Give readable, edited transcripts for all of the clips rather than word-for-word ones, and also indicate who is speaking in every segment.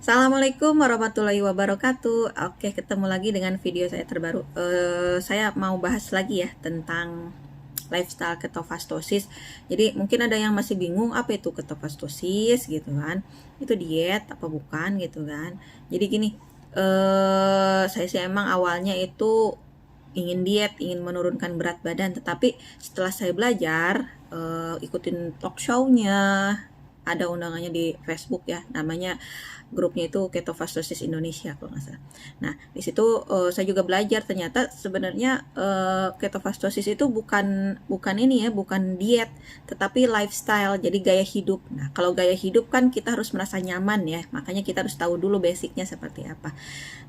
Speaker 1: Assalamualaikum warahmatullahi wabarakatuh. Oke, ketemu lagi dengan video saya terbaru. Saya mau bahas lagi ya tentang lifestyle ketofastosis. Jadi mungkin ada yang masih bingung apa itu ketofastosis gitu kan? Itu diet apa bukan gitu kan? Jadi gini, saya sih emang awalnya itu ingin diet, ingin menurunkan berat badan, tetapi setelah saya belajar, ikutin talk show-nya, ada undangannya di Facebook ya, namanya grupnya itu Ketofastosis Indonesia kalau nggak salah. Nah, di situ saya juga belajar ternyata sebenarnya ketofastosis itu bukan bukan ini ya, bukan diet, tetapi lifestyle, jadi gaya hidup. Nah, kalau gaya hidup kan kita harus merasa nyaman ya, makanya kita harus tahu dulu basicnya seperti apa.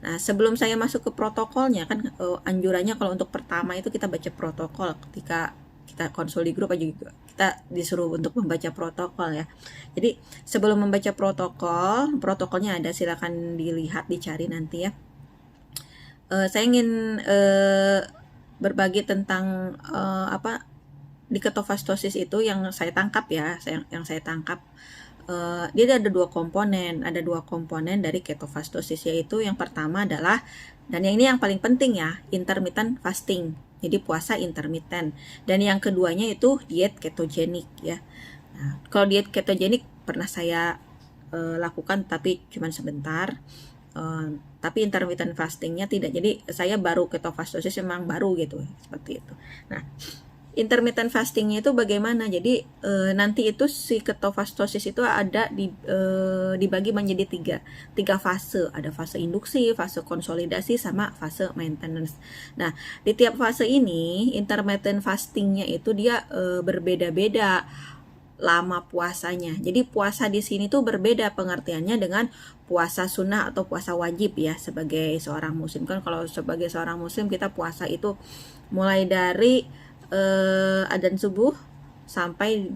Speaker 1: Nah, sebelum saya masuk ke protokolnya kan anjurannya kalau untuk pertama itu kita baca protokol ketika kita konsul di grup aja juga kita disuruh untuk membaca protokol ya. Jadi sebelum membaca protokolnya ada, silakan dilihat, dicari nanti ya. Saya ingin berbagi tentang apa di ketofastosis itu yang saya tangkap ya, yang saya tangkap. Dia ada dua komponen dari ketofastosis, yaitu yang pertama adalah, dan yang ini yang paling penting ya, intermittent fasting. Jadi puasa intermittent. Dan yang keduanya itu diet ketogenik ya. Nah, kalau diet ketogenik pernah saya lakukan tapi cuma sebentar. Tapi intermittent fastingnya tidak. Jadi saya baru ketofastosis memang baru gitu, seperti itu. Nah, intermittent fastingnya itu bagaimana? Jadi nanti itu si ketofastosis itu ada dibagi menjadi tiga fase. Ada fase induksi, fase konsolidasi, sama fase maintenance. Nah, di tiap fase ini intermittent fastingnya itu dia berbeda-beda lama puasanya. Jadi puasa di sini tuh berbeda pengertiannya dengan puasa sunnah atau puasa wajib ya, sebagai seorang muslim. Kan kalau sebagai seorang muslim kita puasa itu mulai dari adzan subuh sampai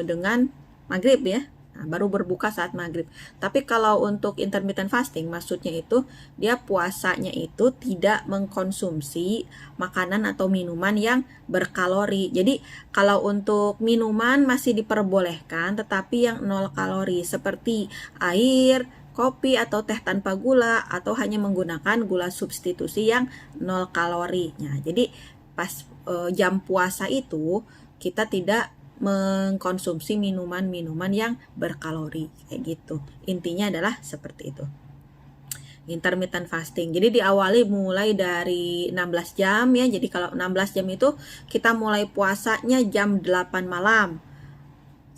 Speaker 1: dengan maghrib ya. Nah, baru berbuka saat maghrib. Tapi kalau untuk intermittent fasting, maksudnya itu dia puasanya itu tidak mengkonsumsi makanan atau minuman yang berkalori. Jadi kalau untuk minuman masih diperbolehkan, tetapi yang 0 kalori seperti air, kopi atau teh tanpa gula, atau hanya menggunakan gula substitusi yang 0 kalori. Nah, jadi pas jam puasa itu kita tidak mengkonsumsi minuman-minuman yang berkalori kayak gitu. Intinya adalah seperti itu. Intermittent fasting. Jadi diawali mulai dari 16 jam ya. Jadi kalau 16 jam itu kita mulai puasanya jam 8 malam.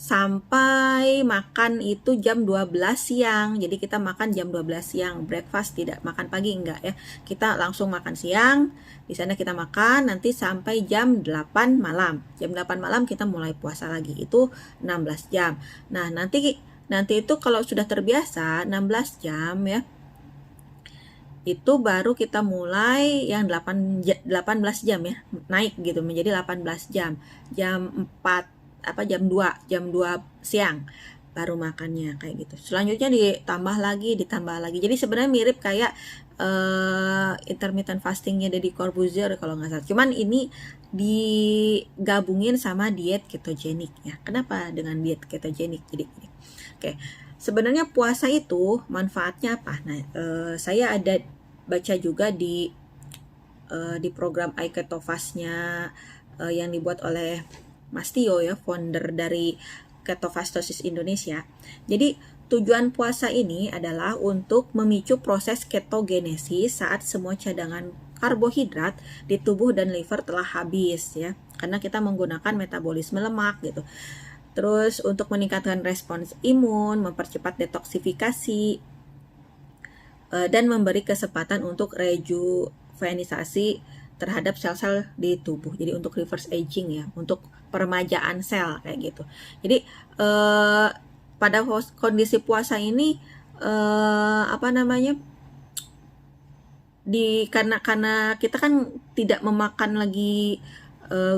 Speaker 1: Sampai makan itu jam 12 siang. Jadi kita makan jam 12 siang, breakfast, tidak makan pagi, enggak ya. Kita langsung makan siang, di sana kita makan nanti sampai jam 8 malam. Jam 8 malam kita mulai puasa lagi, itu 16 jam. Nah, nanti itu kalau sudah terbiasa 16 jam ya, itu baru kita mulai yang 18 jam ya, naik gitu menjadi 18 jam. Jam 4 jam 2 siang baru makannya kayak gitu. Selanjutnya ditambah lagi. Jadi sebenarnya mirip kayak intermittent fastingnya Deddy Corbuzier kalau nggak salah. Cuman ini digabungin sama diet ketogenik ya. Kenapa dengan diet ketogenik? Jadi oke. Sebenarnya puasa itu manfaatnya apa? Nah, saya ada baca juga di program iKetofast-nya yang dibuat oleh Mas Tio ya, founder dari Ketofastosis Indonesia. Jadi tujuan puasa ini adalah untuk memicu proses ketogenesis saat semua cadangan karbohidrat di tubuh dan liver telah habis ya, karena kita menggunakan metabolisme lemak gitu. Terus untuk meningkatkan respons imun, mempercepat detoksifikasi, dan memberi kesempatan untuk rejuvenisasi terhadap sel-sel di tubuh. Jadi untuk reverse aging ya, untuk peremajaan sel kayak gitu. Jadi pada kondisi puasa ini karena kita kan tidak memakan lagi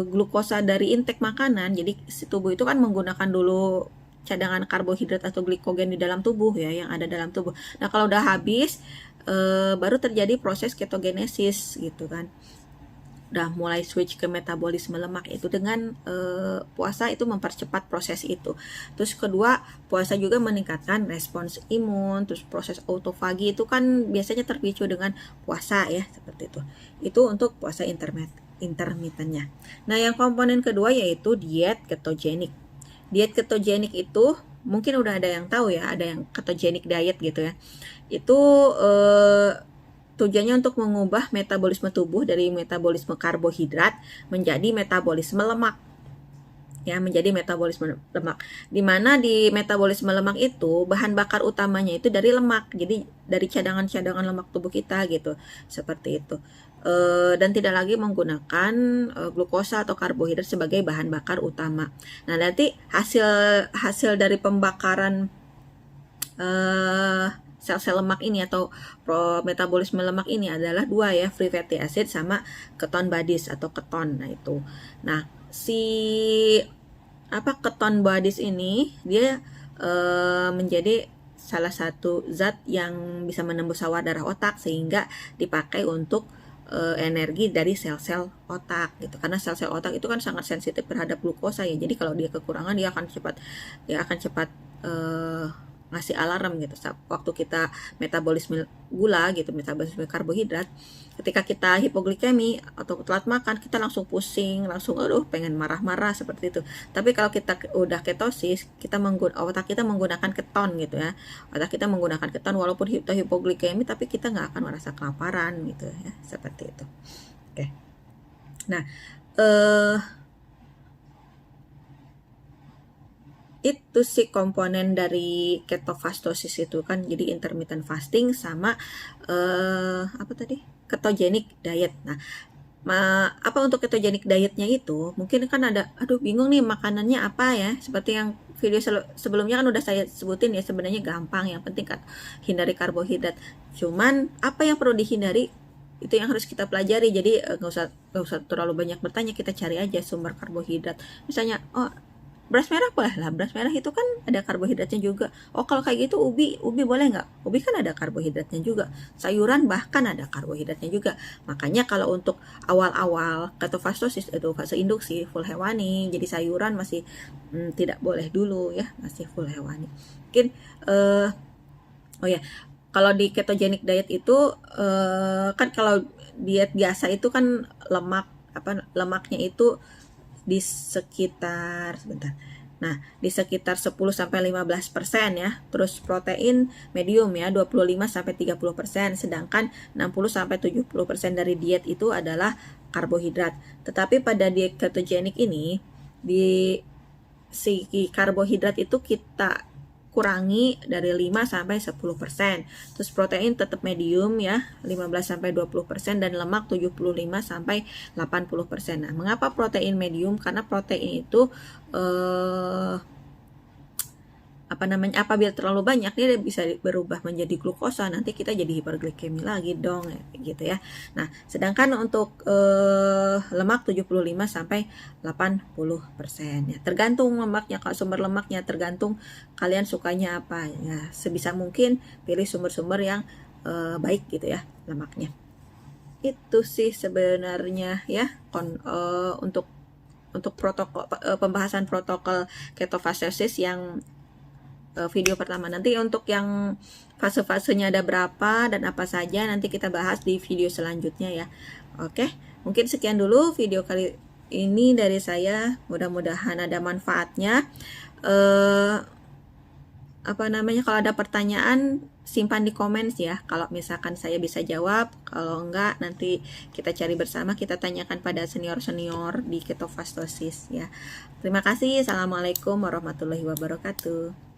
Speaker 1: glukosa dari intake makanan, jadi si tubuh itu kan menggunakan dulu cadangan karbohidrat atau glikogen di dalam tubuh ya, yang ada dalam tubuh. Nah, kalau udah habis baru terjadi proses ketogenesis gitu kan. udah mulai switch ke metabolisme lemak, itu dengan puasa itu mempercepat proses itu. Terus kedua, puasa juga meningkatkan respons imun. Terus proses autofagi itu kan biasanya terpicu dengan puasa ya, seperti itu. Itu untuk puasa intermittennya. Nah, yang komponen kedua yaitu diet ketogenik. Diet ketogenik itu mungkin udah ada yang tahu ya, ada yang ketogenic diet gitu ya. Itu tujuannya untuk mengubah metabolisme tubuh dari metabolisme karbohidrat menjadi metabolisme lemak. Ya, menjadi metabolisme lemak. Dimana di metabolisme lemak itu bahan bakar utamanya itu dari lemak. Jadi dari cadangan-cadangan lemak tubuh kita gitu. Seperti itu. Dan tidak lagi menggunakan glukosa atau karbohidrat sebagai bahan bakar utama. Nah, nanti hasil dari pembakaran sel-sel lemak ini atau metabolisme lemak ini adalah dua ya, free fatty acid sama keton bodies atau keton. Nah, itu. Nah, keton bodies ini dia menjadi salah satu zat yang bisa menembus sawah darah otak sehingga dipakai untuk energi dari sel-sel otak gitu. Karena sel-sel otak itu kan sangat sensitif terhadap glukosa ya. Jadi kalau dia kekurangan dia akan cepat ngasih alarm gitu. Waktu kita metabolisme gula gitu, metabolisme karbohidrat, ketika kita hipoglikemi atau telat makan, kita langsung pusing, langsung pengen marah-marah seperti itu. Tapi kalau kita udah ketosis, otak kita menggunakan keton gitu ya. Otak kita menggunakan keton walaupun kita hipoglikemi, tapi kita nggak akan merasa kelaparan gitu ya, seperti itu. Oke. Nah, itu sih komponen dari ketofastosis itu kan, jadi intermittent fasting sama ketogenic diet. Nah, apa untuk ketogenic dietnya itu mungkin kan ada bingung nih makanannya apa ya, seperti yang video sebelumnya kan udah saya sebutin ya, sebenarnya gampang, yang penting kan hindari karbohidrat. Cuman apa yang perlu dihindari itu yang harus kita pelajari. Jadi nggak usah terlalu banyak bertanya, kita cari aja sumber karbohidrat. Misalnya beras merah boleh lah, beras merah itu kan ada karbohidratnya juga. Kalau kayak gitu ubi boleh nggak? Ubi kan ada karbohidratnya juga. Sayuran bahkan ada karbohidratnya juga. Makanya kalau untuk awal-awal ketofastosis itu fase induksi full hewani, jadi sayuran masih tidak boleh dulu ya, masih full hewani. Mungkin kalau di ketogenic diet itu kan kalau diet biasa itu kan lemaknya itu di sekitar Nah, di sekitar 10-15% ya. Terus protein medium ya 25-30%, sedangkan 60-70% dari diet itu adalah karbohidrat. Tetapi pada diet ketogenik ini di segi karbohidrat itu kita kurangi dari 5-10%. Terus protein tetap medium ya, 15-20%, dan lemak 75-80%. Nah, mengapa protein medium? Karena protein itu apabila terlalu banyak dia bisa berubah menjadi glukosa, nanti kita jadi hiperglikemi lagi dong gitu ya. Nah, sedangkan untuk lemak 75-80% ya. Tergantung lemaknya, kalau sumber lemaknya tergantung kalian sukanya apa ya. Sebisa mungkin pilih sumber-sumber yang baik gitu ya lemaknya. Itu sih sebenarnya ya untuk protokol pembahasan protokol ketofastosis yang video pertama. Nanti untuk yang fase-fasenya ada berapa dan apa saja nanti kita bahas di video selanjutnya ya. Oke, mungkin sekian dulu video kali ini dari saya. Mudah-mudahan ada manfaatnya. Kalau ada pertanyaan simpan di komen ya. Kalau misalkan saya bisa jawab, kalau enggak nanti kita cari bersama, kita tanyakan pada senior-senior di ketofastosis ya. Terima kasih. Assalamualaikum warahmatullahi wabarakatuh.